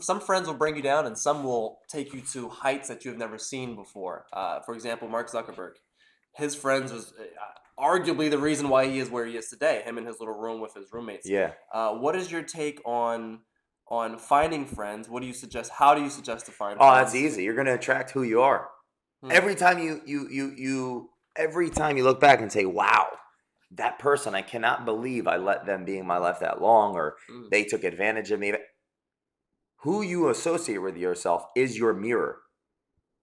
some friends will bring you down, and some will take you to heights that you have never seen before. For example, Mark Zuckerberg, his friends was arguably the reason why he is where he is today. Him in his little room with his roommates. Yeah. What is your take on finding friends? What do you suggest? How do you suggest to find Oh, that's friends? easy. You're going to attract who you are. Hmm. Every time every time you look back and say, "Wow, that person, I cannot believe I let them be in my life that long, or Mm. they took advantage of me." Who you associate with yourself is your mirror.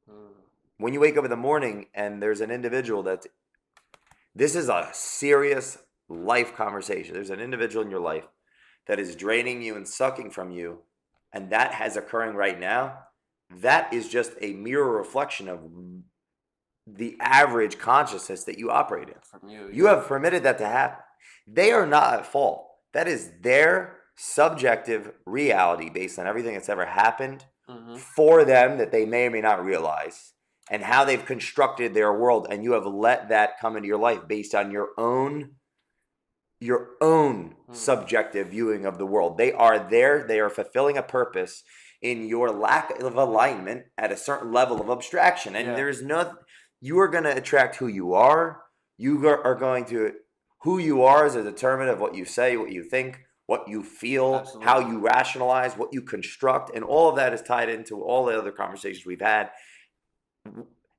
Mm. When you wake up in the morning and there's an individual this is a serious life conversation. There's an individual in your life that is draining you and sucking from you, and that has occurring right now. That is just a mirror reflection of the average consciousness that you operate in. From you, You yeah. have permitted that to happen. They are not at fault. That is their subjective reality based on everything that's ever happened Hmm. for them that they may or may not realize, and how they've constructed their world. And you have let that come into your life based on your own Mm. subjective viewing of the world. They are there, they are fulfilling a purpose in your lack of alignment at a certain level of abstraction. And Yeah, there's no, you are going to attract who you are. Are going to, who you are is a determinant of what you say, what you think, what you feel, how absolutely. you rationalize, what you construct. And all of that is tied into all the other conversations we've had.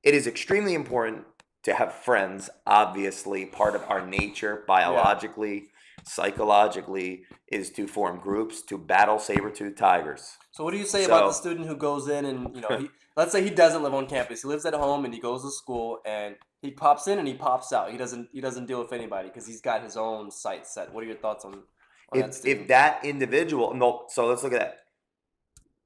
It is extremely important to have friends, obviously, part of our nature, Yeah. biologically, psychologically, is to form groups to battle saber-toothed tigers. So what do you say about the So, student who goes in and he let's say he doesn't live on campus. He lives at home and he goes to school and he pops in and he pops out. He doesn't deal with anybody because he's got his own sights set. What are your thoughts on that if student? that individual, no, so let's look at that.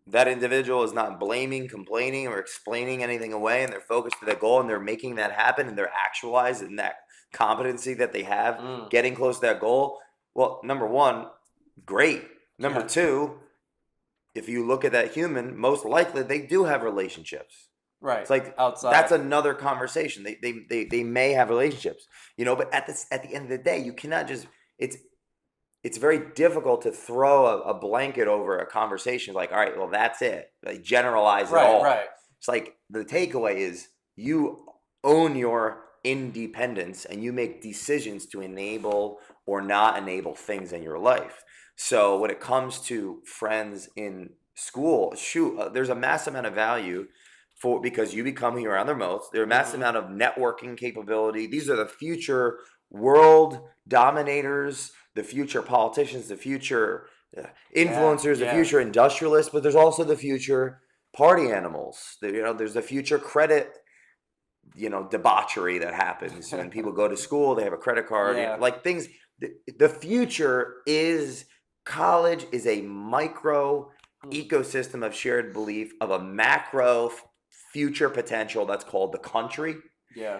That individual is not blaming, complaining, or explaining anything away, and they're focused to their goal, and they're making that happen, and they're actualizing that competency that they have, Mm, getting close to that goal. Well, number one, great. Number yeah. two, if you look at that human, most likely they do have relationships. Right. It's like that's Outside. another conversation. They may have relationships, but at the end of the day, you cannot just it's it's very difficult to throw a blanket over a conversation like, all right, well, that's it. Like generalize it Right, all. right. It's like the takeaway is you own your independence and you make decisions to enable or not enable things in your life. So when it comes to friends in school, shoot, there's a massive amount of value for because you become who you're around the most. There's a massive Mhm. amount of networking capability. These are the future world dominators, the future politicians, the future Yeah, influencers, the yeah. future industrialists, but there's also the future party animals. There's the future credit, debauchery that happens when people go to school, they have a credit card, Yeah. like things. The future is college is a micro Mm, ecosystem of shared belief of a macro future potential that's called the country. yeah.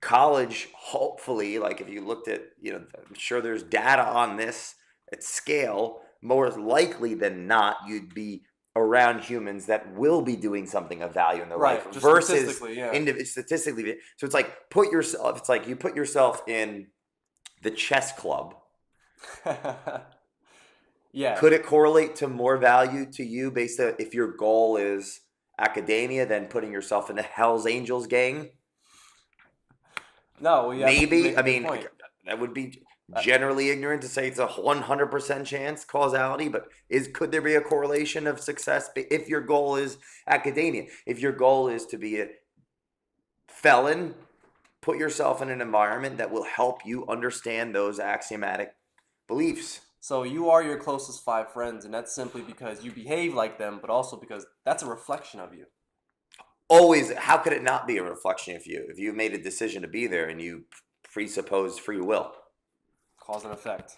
College, hopefully, like if you looked at, I'm sure there's data on this at scale, more likely than not, you'd be around humans that will be doing something of value in their life Right. Just versus statistically, yeah. statistically. So it's like you put yourself in the chess club. Yeah. Could it correlate to more value to you based on if your goal is academia than putting yourself in the Hell's Angels gang? No, well, you Maybe. make a I good mean, point. that would be Uh, generally ignorant to say it's a 100% chance causality, but could there be a correlation of success if your goal is academia? If your goal is to be a felon, put yourself in an environment that will help you understand those axiomatic beliefs. So you are your closest five friends, and that's simply because you behave like them, but also because that's a reflection of you. Always, how could it not be a reflection of you if you made a decision to be there and you presuppose free will? Cause and effect.